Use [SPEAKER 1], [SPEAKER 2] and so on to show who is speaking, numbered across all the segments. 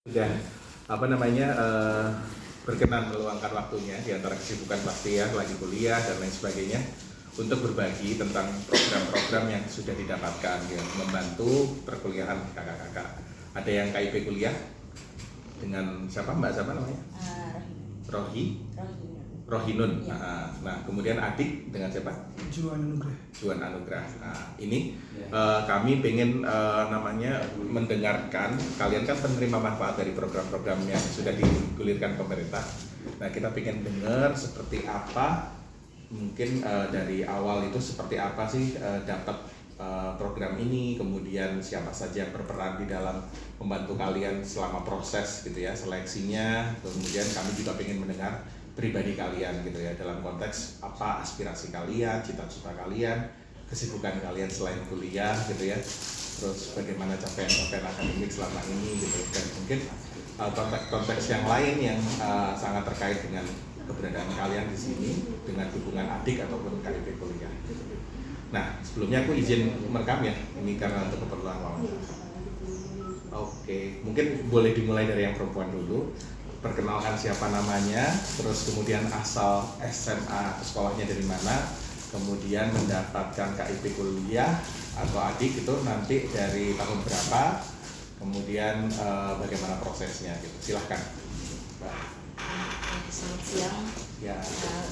[SPEAKER 1] Dan berkenan meluangkan waktunya di antara kesibukan pasti ya, lagi kuliah dan lain sebagainya, untuk berbagi tentang program-program yang sudah didapatkan yang membantu perkuliahan kakak-kakak. Ada yang KIP kuliah dengan siapa, Mbak siapa namanya? Rohinun.
[SPEAKER 2] Ya.
[SPEAKER 1] Nah, kemudian adik dengan siapa? Juan Anugrah. Nah, ini kami pengen mendengarkan, kalian kan penerima manfaat dari program-program yang sudah digulirkan pemerintah. Nah, kita pengen dengar seperti apa, mungkin dari awal itu seperti apa sih dapat program ini, kemudian siapa saja yang berperan di dalam membantu kalian selama proses gitu ya, seleksinya. Kemudian kami juga pengen mendengar pribadi kalian gitu ya, dalam konteks apa aspirasi kalian, cita-cita kalian, kesibukan kalian selain kuliah gitu ya, terus bagaimana capaian-capaian akademik selama ini gitu, dan mungkin konteks-konteks yang lain yang sangat terkait dengan keberadaan kalian di sini dengan hubungan adik ataupun KIP kuliah gitu. Nah, sebelumnya aku izin merekam ya, ini karena untuk keperluan wawancara. Oke, mungkin boleh dimulai dari yang perempuan dulu. Perkenalkan siapa namanya, terus kemudian asal SMA sekolahnya dari mana, kemudian mendapatkan KIP kuliah atau adik itu nanti dari tahun berapa, kemudian bagaimana prosesnya gitu. Silahkan.
[SPEAKER 2] Selamat siang.
[SPEAKER 1] Ya.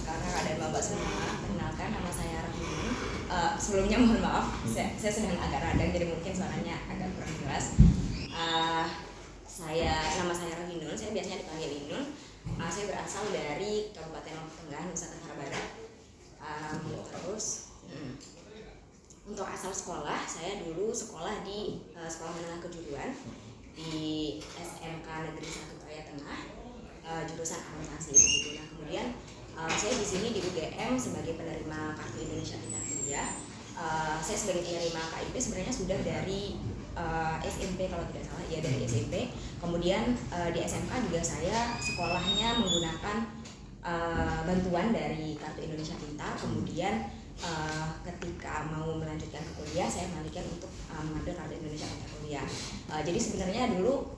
[SPEAKER 2] Karena ada Bapak semua, perkenalkan nama saya Rohinun. Sebelumnya mohon maaf, saya sedang agak radang jadi mungkin suaranya agak kurang jelas. Nama saya Rohinun, saya biasanya dipanggil Inun. Saya berasal dari Kabupaten Lombok Tengah, Nusa Tenggara Barat. Untuk asal sekolah, saya dulu sekolah di Sekolah Menengah Kejuruan di SMK Negeri 1 Raya Tengah, jurusan akuntansi begitu. Nah, kemudian saya di sini di UGM sebagai penerima Kartu Indonesia Pintar Kuliah. Saya sebagai penerima KIP sebenarnya sudah dari SMP kalau tidak salah, ya dari SMP. Kemudian di SMK juga saya sekolahnya menggunakan bantuan dari Kartu Indonesia Pintar. Kemudian ketika mau melanjutkan ke kuliah, saya melanjutkan untuk mengambil Kartu Indonesia Pintar Kuliah. Jadi sebenarnya dulu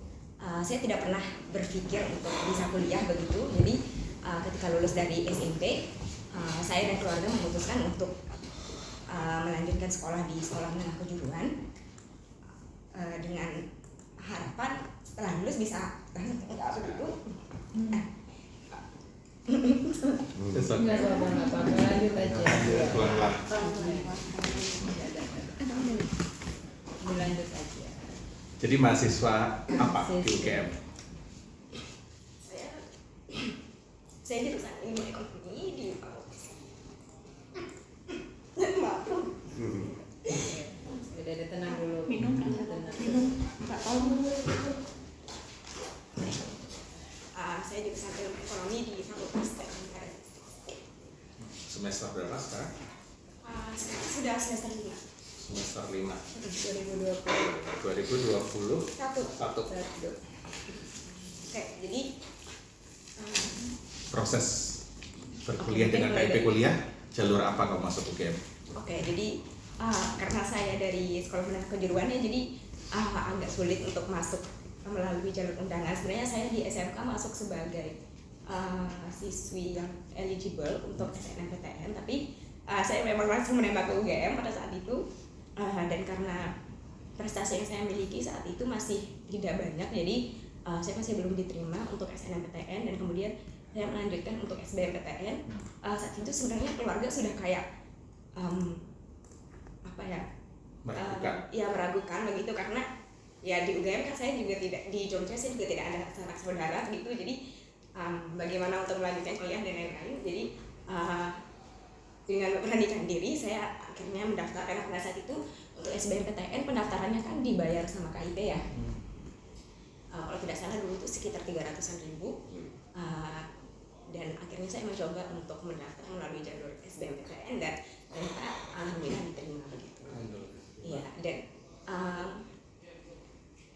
[SPEAKER 2] saya tidak pernah berpikir untuk bisa kuliah begitu. Jadi ketika lulus dari SMP, saya dan keluarga memutuskan untuk melanjutkan sekolah di Sekolah Menengah Kejuruan dengan harapan setelah lulus bisa begitu.
[SPEAKER 3] Nggak apa-apa, lanjut aja. Lanjut aja.
[SPEAKER 1] Jadi mahasiswa apa di UGM?
[SPEAKER 2] Saya jurusan ilmu ekonomi di
[SPEAKER 3] Udah tenang dulu.
[SPEAKER 2] minum. Saya jurusan ilmu ekonomi di Fakultas Teknik.
[SPEAKER 1] Semester berapa sekarang?
[SPEAKER 2] Sudah semester 5.
[SPEAKER 1] Semester 5.
[SPEAKER 3] 2020.
[SPEAKER 1] 2021.
[SPEAKER 2] Oke, jadi
[SPEAKER 1] Proses berkuliah dengan KIP kuliah, jalur apa kamu masuk UGM?
[SPEAKER 2] Oke, jadi karena saya dari Sekolah Menengah Kejuruan ya, jadi agak sulit untuk masuk melalui jalur undangan. Sebenarnya saya di SMK masuk sebagai siswi yang eligible untuk SNMPTN, tapi saya memang langsung menembak ke UGM pada saat itu, dan karena prestasi yang saya miliki saat itu masih tidak banyak, jadi saya masih belum diterima untuk SNMPTN, dan kemudian saya melanjutkan untuk SBMPTN. Saat itu sebenarnya keluarga sudah kayak meragukan begitu, karena ya di UGM kan saya juga tidak, di Jogja saya juga tidak ada sanak saudara gitu, jadi bagaimana untuk melanjutkan kuliah dan lain-lain. Jadi dengan memberanikan diri saya akhirnya mendaftar, karena pada saat itu untuk SBMPTN pendaftarannya kan dibayar sama KIP ya. Kalau tidak salah dulu itu sekitar 300-an ribu. Dan akhirnya saya mencoba untuk mendaftar melalui jalur SBMPTN dan ternyata alhamdulillah diterima begitu. Iya, dan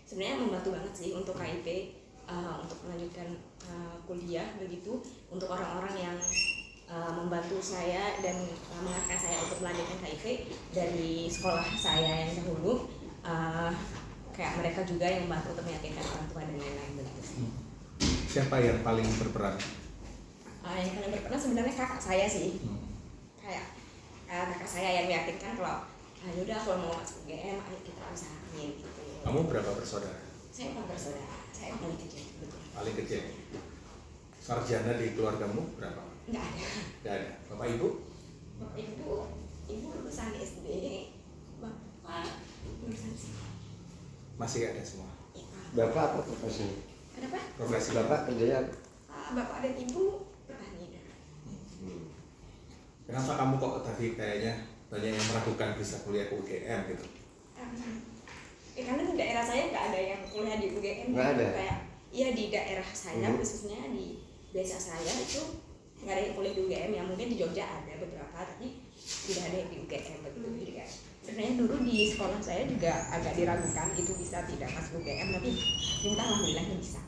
[SPEAKER 2] sebenarnya membantu banget sih untuk KIP untuk melanjutkan kuliah begitu, untuk orang-orang yang membantu saya dan mengarahkan saya untuk melanjutkan KIP dari sekolah saya yang dahulu, kayak mereka juga yang membantu untuk meyakinkan orang tua dan lain-lain begitu.
[SPEAKER 1] Siapa yang paling berperan?
[SPEAKER 2] Yang paling berperan sebenarnya kakak saya sih. Kayak kakak saya yang meyakinkan kalau yaudah kalau mau masuk UGM ayo kita usahain gitu.
[SPEAKER 1] Kamu berapa bersaudara?
[SPEAKER 2] Saya 4 bersaudara, saya paling kecil betul.
[SPEAKER 1] Paling kecil. Sarjana di keluargamu berapa?
[SPEAKER 2] Nggak ada.
[SPEAKER 1] Nggak ada. Bapak ibu?
[SPEAKER 2] Ibu lulusan SD, bapak lulusan sini.
[SPEAKER 1] Masih ada semua.
[SPEAKER 2] Ya,
[SPEAKER 4] Bapak apa profesinya?
[SPEAKER 2] kenapa?
[SPEAKER 1] Profesi
[SPEAKER 4] Bapak kerjanya apa?
[SPEAKER 2] Bapak dan ibu petani.
[SPEAKER 1] Kenapa kamu kok tadi kayaknya banyak yang meragukan bisa kuliah ke UGM gitu?
[SPEAKER 2] Karena di daerah saya nggak ada yang kuliah di UGM.
[SPEAKER 4] Nggak ada?
[SPEAKER 2] Kayak iya di daerah saya khususnya di desa saya itu nggak ada yang kuliah di UGM. Ya mungkin di Jogja ada beberapa tapi tidak ada yang di UGM begitu. Jadi kayak sebenarnya dulu di sekolah saya juga agak diragukan gitu bisa tidak masuk UGM, tapi ternyata alhamdulillahnya bisa.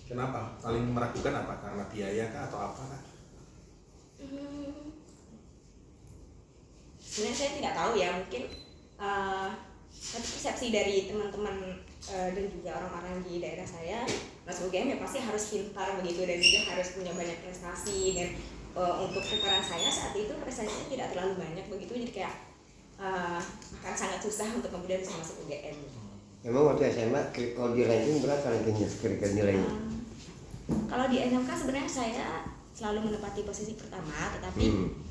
[SPEAKER 1] Kenapa? Paling meragukan apa? Karena biaya kah atau apa kah?
[SPEAKER 2] Sebenarnya saya tidak tahu ya, mungkin tapi persepsi dari teman-teman dan juga orang-orang di daerah saya masuk UGM ya pasti harus pintar begitu dan juga harus punya banyak prestasi dan untuk ukuran saya saat itu prestasinya tidak terlalu banyak begitu, jadi kayak akan sangat susah untuk kemudian bisa masuk UGM.
[SPEAKER 4] Memang waktu SMA kalau di ranking berapa rankingnya kira-kira nilainya?
[SPEAKER 2] Kalau di SMK sebenarnya saya selalu menempati posisi pertama, tetapi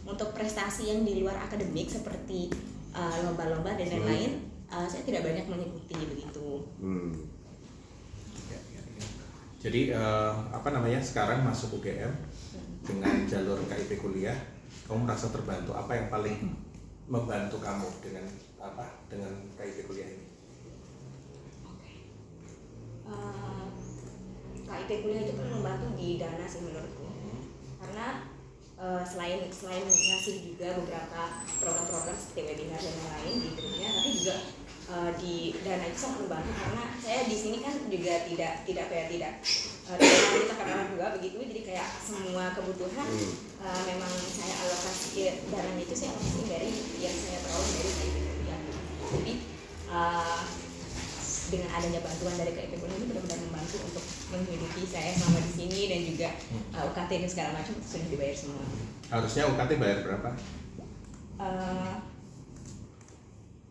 [SPEAKER 2] untuk prestasi yang di luar akademik seperti lomba-lomba dan lain-lain saya tidak banyak mengikuti begitu.
[SPEAKER 1] Jadi apa namanya sekarang masuk UGM dengan jalur KIP kuliah, kamu merasa terbantu? Apa yang paling membantu kamu dengan KIP kuliah ini?
[SPEAKER 2] KIP kuliah itu kan membantu di dana sih menurutku, karena selain ngasih juga beberapa program-program seperti webinar dan lain-lain di grupnya, tapi juga di dana itu sangat membantu karena saya di sini kan juga tidak kita juga begitu, jadi kayak semua kebutuhan memang saya alokasi dananya itu saya alokasi dari yang saya peroleh dari KIP kuliah. Jadi dengan adanya bantuan dari KIP kuliah ini benar-benar membantu untuk menghidupi saya selama di sini dan juga UKT dan segala macam sudah dibayar semua.
[SPEAKER 1] Harusnya UKT bayar berapa?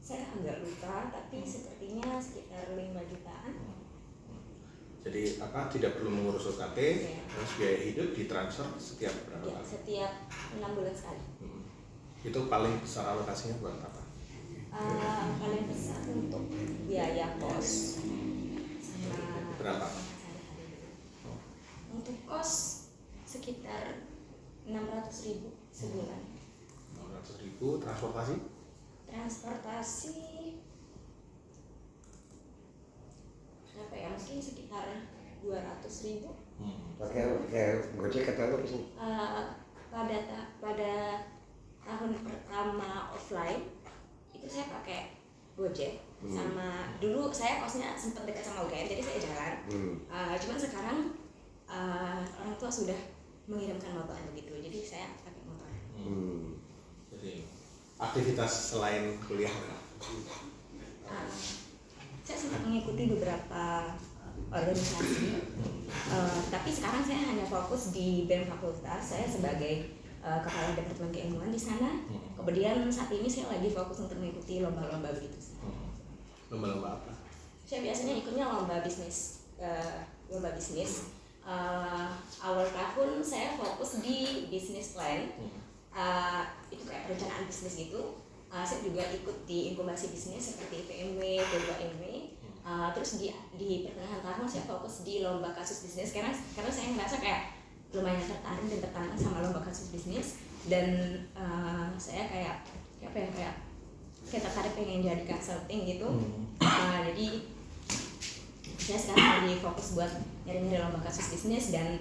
[SPEAKER 2] Saya agak lupa, tapi sepertinya sekitar 5 jutaan.
[SPEAKER 1] Jadi tidak perlu mengurus UKT, terus biaya hidup ditransfer setiap berapa
[SPEAKER 2] Ya,
[SPEAKER 1] kali?
[SPEAKER 2] setiap 6 bulan sekali.
[SPEAKER 1] Itu paling besar alokasinya buat apa?
[SPEAKER 2] Paling besar untuk biaya kos sama
[SPEAKER 1] Berapa?
[SPEAKER 2] untuk kos sekitar 600.000 sebulan.
[SPEAKER 1] 600.000,
[SPEAKER 2] Transportasi berapa ya, mungkin sekitar 200.000.
[SPEAKER 4] Pakai Gojek atau apa sih?
[SPEAKER 2] Pada tahun pertama offline itu saya pakai Gojek, sama dulu saya kosnya sempat dekat sama UGM jadi saya jalan. Cuman sekarang orang tua sudah mengirimkan motor begitu, jadi saya pakai motor.
[SPEAKER 1] Jadi aktivitas selain kuliah
[SPEAKER 2] Saya sempat mengikuti beberapa organisasi, tapi sekarang saya hanya fokus di BEM fakultas. Saya sebagai kepala departemen keilmuan di sana. Kemudian saat ini saya lagi fokus untuk mengikuti lomba-lomba begitu.
[SPEAKER 1] Lomba-lomba apa?
[SPEAKER 2] Saya biasanya ikutnya lomba bisnis. Awal tahun saya fokus di business plan. Itu kayak perencanaan bisnis gitu. Saya juga ikut di inkubasi bisnis seperti PMW, P2MW. Terus di pertengahan tahun saya fokus di lomba kasus bisnis karena saya ngerasa kayak lumayan tertarik dan tertarik sama lomba kasus bisnis, dan saya kayak tertarik pengen jadi consulting gitu. Jadi saya sekarang lagi fokus buat nyari lomba kasus bisnis dan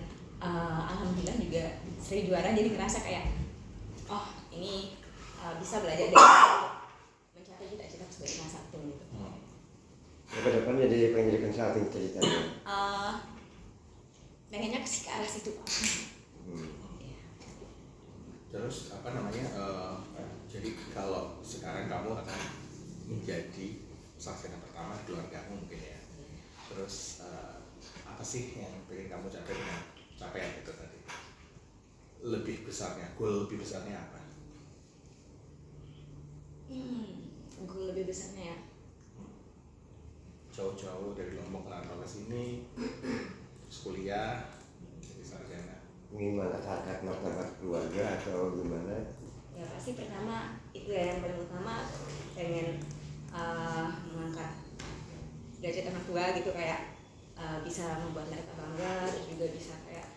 [SPEAKER 2] alhamdulillah juga sering juara, jadi ngerasa kayak ini bisa belajar dari mencapai cita-cita sebagai consulting gitu.
[SPEAKER 4] Ke depan pengen jadi consulting ceritanya.
[SPEAKER 2] Pengennya ke arah situ Pak.
[SPEAKER 1] Terus jadi kalau sekarang kamu akan menjadi sarjana pertama di keluargamu mungkin ya. Terus apa sih yang pengen kamu capai dengan capaian itu tadi? Lebih besarnya, goal lebih besarnya apa?
[SPEAKER 2] Goal lebih besarnya ya.
[SPEAKER 1] Jauh-jauh dari Lombok ngerantau ke sini, terus kuliah, jadi sarjana.
[SPEAKER 4] Gimana harkat martabat keluarga atau gimana?
[SPEAKER 2] Ya pasti pertama itu ya yang paling utama, pengen mengangkat derajat orang tua gitu, kayak bisa membuat mereka bangga, terus juga bisa kayak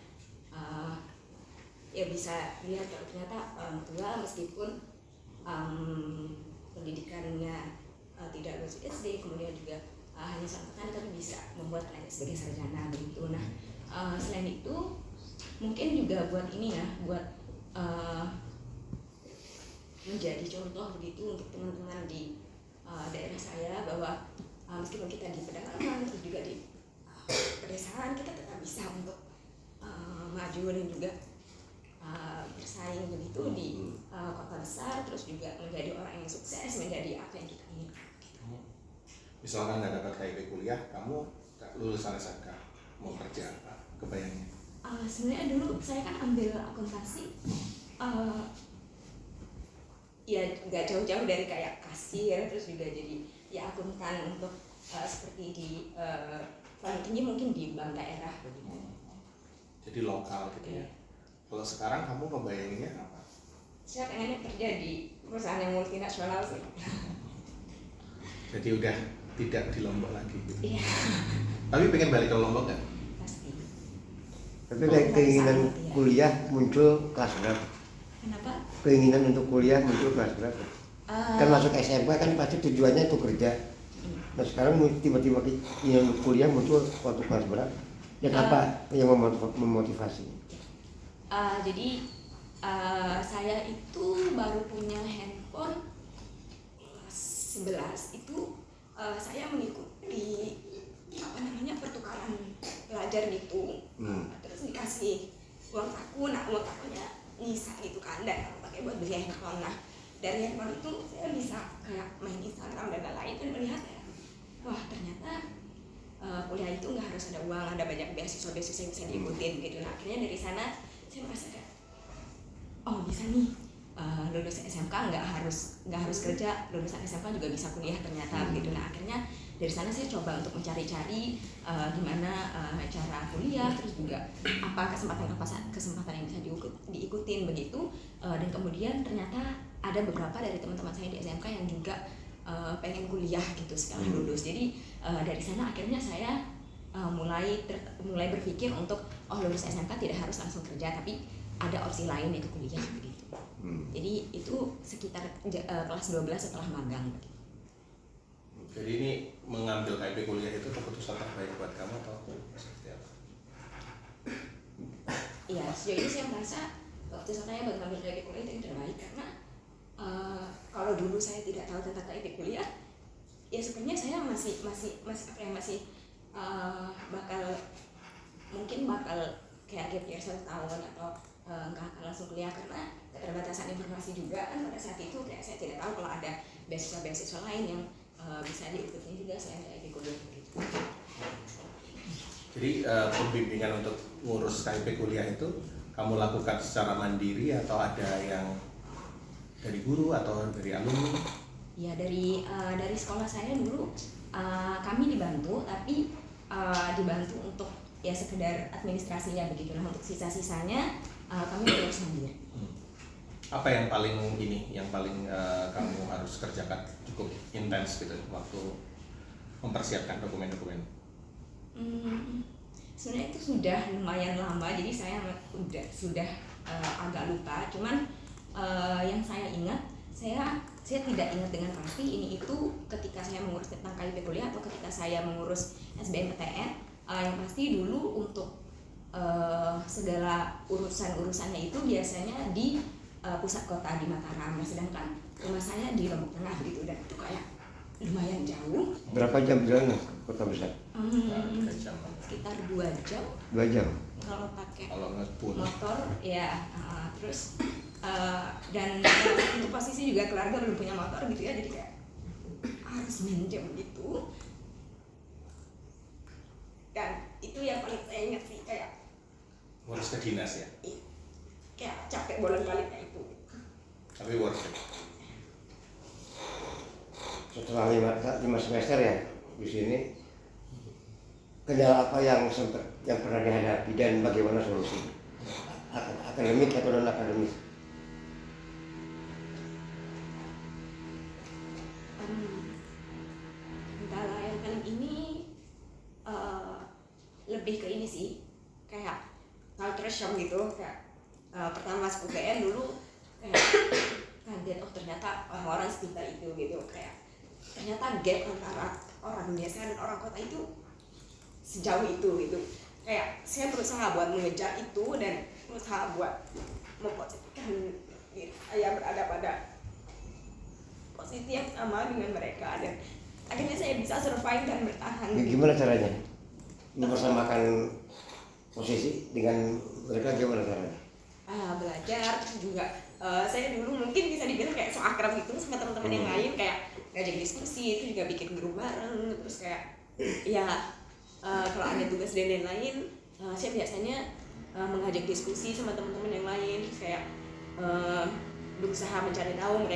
[SPEAKER 2] ya bisa lihat kalau ternyata orang tua meskipun pendidikannya tidak lulus SD, kemudian juga hanya sampai tapi bisa membuat mereka sebagai sarjana begitu. Nah selain itu mungkin juga buat ini ya, buat menjadi contoh begitu untuk teman-teman di daerah saya, bahwa meskipun kita di pedalaman terus juga di pedesaan, kita tetap bisa untuk maju dan juga bersaing begitu di kota besar, terus juga menjadi orang yang sukses, menjadi apa yang kita inginkan gitu.
[SPEAKER 1] Misalkan nggak dapat KIP kuliah, kamu lulusan SMK mau kerja apa? Kebayangnya?
[SPEAKER 2] Sebenarnya dulu saya kan ambil akuntansi, ya nggak jauh-jauh dari kayak kasir, terus juga jadi ya akuntan untuk seperti di paling tinggi mungkin di bank daerah begitu.
[SPEAKER 1] Jadi lokal gitu ya. Kalau sekarang kamu ngebayanginnya apa?
[SPEAKER 2] Saya pengennya kerja di perusahaan yang multinasional sih.
[SPEAKER 1] Jadi udah tidak di Lombok lagi gitu.
[SPEAKER 2] Iya,
[SPEAKER 1] Tapi pengen balik ke Lombok nggak?
[SPEAKER 2] pasti.
[SPEAKER 4] Tapi kayak keinginan kuliah muncul kelas berapa?
[SPEAKER 2] Kenapa?
[SPEAKER 4] Keinginan untuk kuliah muncul kelas berapa? Kan masuk SMK kan pasti tujuannya itu kerja. Nah sekarang tiba-tiba yang kuliah muncul waktu kelas berapa? Dan apa yang memotivasi?
[SPEAKER 2] Jadi saya itu baru punya handphone kelas 11 itu saya mengikuti pertukaran pelajar gitu. Terus dikasih uang saku, nah uang sakunya bisa gitu kan, dan pakai buat beli handphone. Nah dari handphone itu saya bisa kayak main Instagram dan lain-lain, dan melihat ya, wah ternyata kuliah itu nggak harus ada uang, ada banyak beasiswa-beasiswa yang bisa diikutin gitu. Nah akhirnya dari sana saya merasa kayak, oh bisa nih lulus SMK nggak harus kerja, lulusan SMK juga bisa kuliah ternyata gitu. Nah akhirnya dari sana saya coba untuk mencari-cari gimana cara kuliah, terus juga apa kesempatan yang bisa diikutin begitu. Dan kemudian ternyata ada beberapa dari teman-teman saya di SMK yang juga pengen kuliah gitu setelah lulus. Jadi dari sana akhirnya saya mulai berpikir untuk lulus SMK tidak harus langsung kerja, tapi ada opsi lain yaitu kuliah begitu. Jadi itu sekitar kelas 12 setelah magang begitu.
[SPEAKER 1] Jadi ini mengambil KIP kuliah itu keputusan terbaik buat kamu atau seperti apa?
[SPEAKER 2] Iya, sejauh ini saya merasa keputusan saya mengambil KIP kuliah itu terbaik, karena kalau dulu saya tidak tahu tentang KIP kuliah, ya sebenarnya saya masih bakal kayak gap year 1 tahun atau nggak akan langsung kuliah, karena keterbatasan informasi juga kan pada saat itu. Kayak saya tidak tahu kalau ada beasiswa lain yang bisa diikuti juga selain KIP kuliah gitu.
[SPEAKER 1] Jadi pembimbingan untuk ngurus KIP kuliah itu kamu lakukan secara mandiri atau ada yang dari guru atau dari alumni?
[SPEAKER 2] Ya dari sekolah saya dulu kami dibantu, tapi dibantu untuk ya sekedar administrasinya begitu. Nah untuk sisa-sisanya kami harus sendiri.
[SPEAKER 1] Apa yang paling kamu harus kerjakan cukup intens gitu waktu mempersiapkan dokumen-dokumen?
[SPEAKER 2] Sebenarnya itu sudah lumayan lama, jadi saya sudah agak lupa. Cuman yang saya ingat, saya tidak ingat dengan pasti ini itu ketika saya mengurus tentang KIP kuliah atau ketika saya mengurus SBMPTN. Yang pasti dulu untuk segala urusannya itu biasanya di pusat kota di Mataram. Nah, sedangkan rumah saya di Lombok Tengah gitu, dan itu kayak lumayan jauh.
[SPEAKER 4] Berapa jam jalan ke kota besar?
[SPEAKER 2] Sekitar 2 jam.
[SPEAKER 4] 2 jam.
[SPEAKER 2] Kalau pakai
[SPEAKER 1] ngepul
[SPEAKER 2] motor ya. Terus dan untuk posisi juga keluarga belum punya motor gitu ya, jadi kayak harus minjem gitu. Dan itu yang paling saya ingat sih, kayak
[SPEAKER 1] Ngurus ke dinas ya,
[SPEAKER 2] kayak capek bolak-baliknya itu.
[SPEAKER 1] tapi worth it.
[SPEAKER 4] Setelah 5 semester ya di sini, kendala apa yang pernah dihadapi dan bagaimana solusi? Akademik atau non akademik?
[SPEAKER 2] Kendala yang paling ini lebih ke ini sih, kayak culture shock gitu. Kayak pertama masuk UPN dulu kayak kaget, oh ternyata orang-orang sekitar itu gitu, kayak ternyata gap antara orang desa dan orang kota itu sejauh itu gitu. Kayak saya berusaha buat mengejar itu dan berusaha buat memposisikan diri saya berada pada posisi yang sama dengan mereka, dan akhirnya saya bisa survive dan bertahan.
[SPEAKER 4] Gimana caranya mempersamakan posisi dengan mereka, gimana caranya?
[SPEAKER 2] Belajar, terus juga saya dulu mungkin bisa dibilang kayak so akrab gitu sama teman-teman yang lain, kayak ngajak diskusi, itu juga bikin grup bareng, terus kayak ya kalau ada tugas dan lain-lain, saya biasanya mengajak diskusi sama teman-teman yang lain, terus kayak berusaha mencari tahu mereka